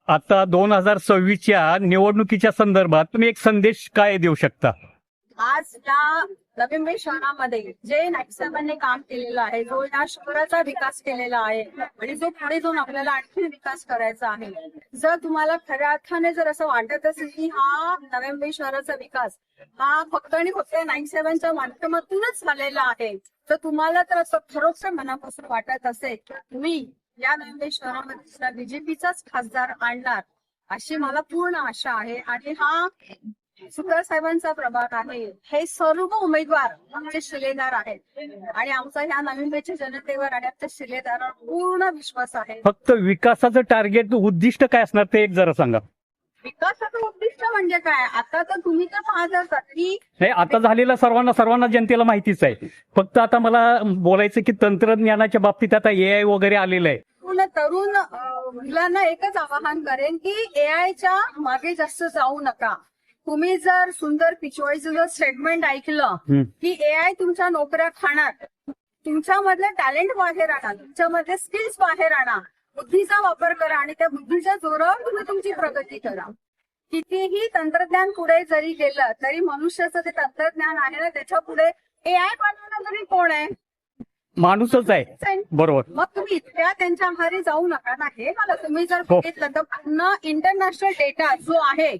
आता 2026च्या निवडणुकीच्या संदर्भात तुम्ही एक संदेश काय देऊ शकता? आज या नवी मुंबई शहरामध्ये जे 97ने काम केलेलं आहे, जो या शहराचा विकास केलेला आहे आणि जो पुढे जाऊन आपल्याला आणखी विकास करायचा आहे, जर तुम्हाला खऱ्या अर्थाने जर असं वाटत असेल की हा नवी मुंबई शहराचा विकास हा फक्त आणि फक्त 97च्या माध्यमातूनच झालेला आहे, तर तुम्हाला तर असं खरोखर मनापासून वाटत असेल की तुम्ही या नवी मुंबई शहरामध्ये बीजेपीचाच खासदार आणणार, अशी मला पूर्ण आशा आहे. आणि हा सुतार साहेबांचा प्रभाग आहे. हे सर्व उमेदवार आमचे शिलेदार आहेत आणि आमचा ह्या नवी मुंबईच्या जनतेवर आणि आमच्या शिलेदारावर पूर्ण विश्वास आहे. फक्त विकासाचं टार्गेट उद्दिष्ट काय असणार ते एक जरा सांगा. विकासाचं उद्दिष्ट म्हणजे काय? आता तर तुम्ही तर पाहत की नाही, आता झालेला सर्वांना जनतेला माहितीच आहे. फक्त आता मला बोलायचं की तंत्रज्ञानाच्या बाबतीत आता AI वगैरे आलेलं आहे. पूर्ण तरुण मुलांना एकच आवाहन करेन की AIच्या मागे जास्त जाऊ नका. तुम्ही जर सुंदर पिचवाईचं जर स्टेटमेंट ऐकलं की AI तुमच्या नोकऱ्या खाणार, तुमच्यामधलं टॅलेंट बाहेर आणा, तुमच्यामधले स्किल्स बाहेर आणा, बुद्धीचा वापर करा आणि त्या बुद्धीच्या जोरावर तुम्ही तुमची प्रगती करा. कितीही तंत्रज्ञान पुढे जरी गेलं तरी मनुष्याचं ते तंत्रज्ञान आहे ना, त्याच्या पुढे AI बनवणं तरी कोण आहे? माणूसच आहे. बरोबर. मग तुम्ही इतक्या त्यांच्या आहारी जाऊ नका ना. हे मला तुम्ही जर बघितलं तर पूर्ण इंटरनॅशनल डेटा जो आहे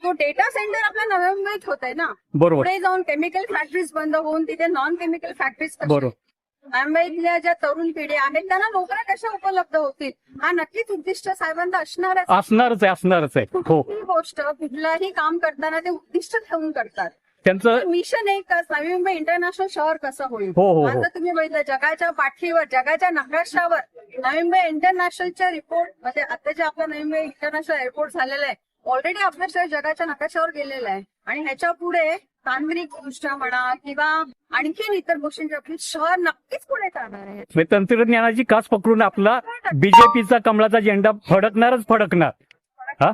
तो डेटा सेंटर आपल्या नव्या मुंबईत होत आहे ना. बरोबर. पुढे जाऊन केमिकल फॅक्टरीज बंद होऊन तिथे नॉन केमिकल फॅक्टरीज, बरोबर, मुंबईतल्या ज्या तरुण पिढी आहेत त्यांना नोकऱ्या कशा उपलब्ध होतील, हा नक्कीच उद्दिष्ट साहेबांना असणारच आहे. हो, ही गोष्ट कुठलाही काम करताना ते उद्दिष्ट ठेवून करतात. त्यांचं मिशन एकच, नवी मुंबई इंटरनॅशनल शहर कसं होईल. हो. आता तुम्ही बघितलं जगाच्या पाठीवर, जगाच्या नकाशावर नवी मुंबई इंटरनॅशनलच्या रिपोर्ट म्हणजे आता जे आपलं नवी मुंबई इंटरनॅशनल एअरपोर्ट झालेलं आहे, ऑलरेडी आपलं शहर जगाच्या नकाशावर गेलेलं आहे. आणि ह्याच्या पुढे तांत्रिक दृष्ट्या म्हणा किंवा आणखीन इतर गोष्टींच्या आपली शहर नक्कीच पुढे जाणार आहे. तंत्रज्ञानाची कास पकडून आपला बीजेपीचा कमळाचा झेंडा फडकणारच. हा.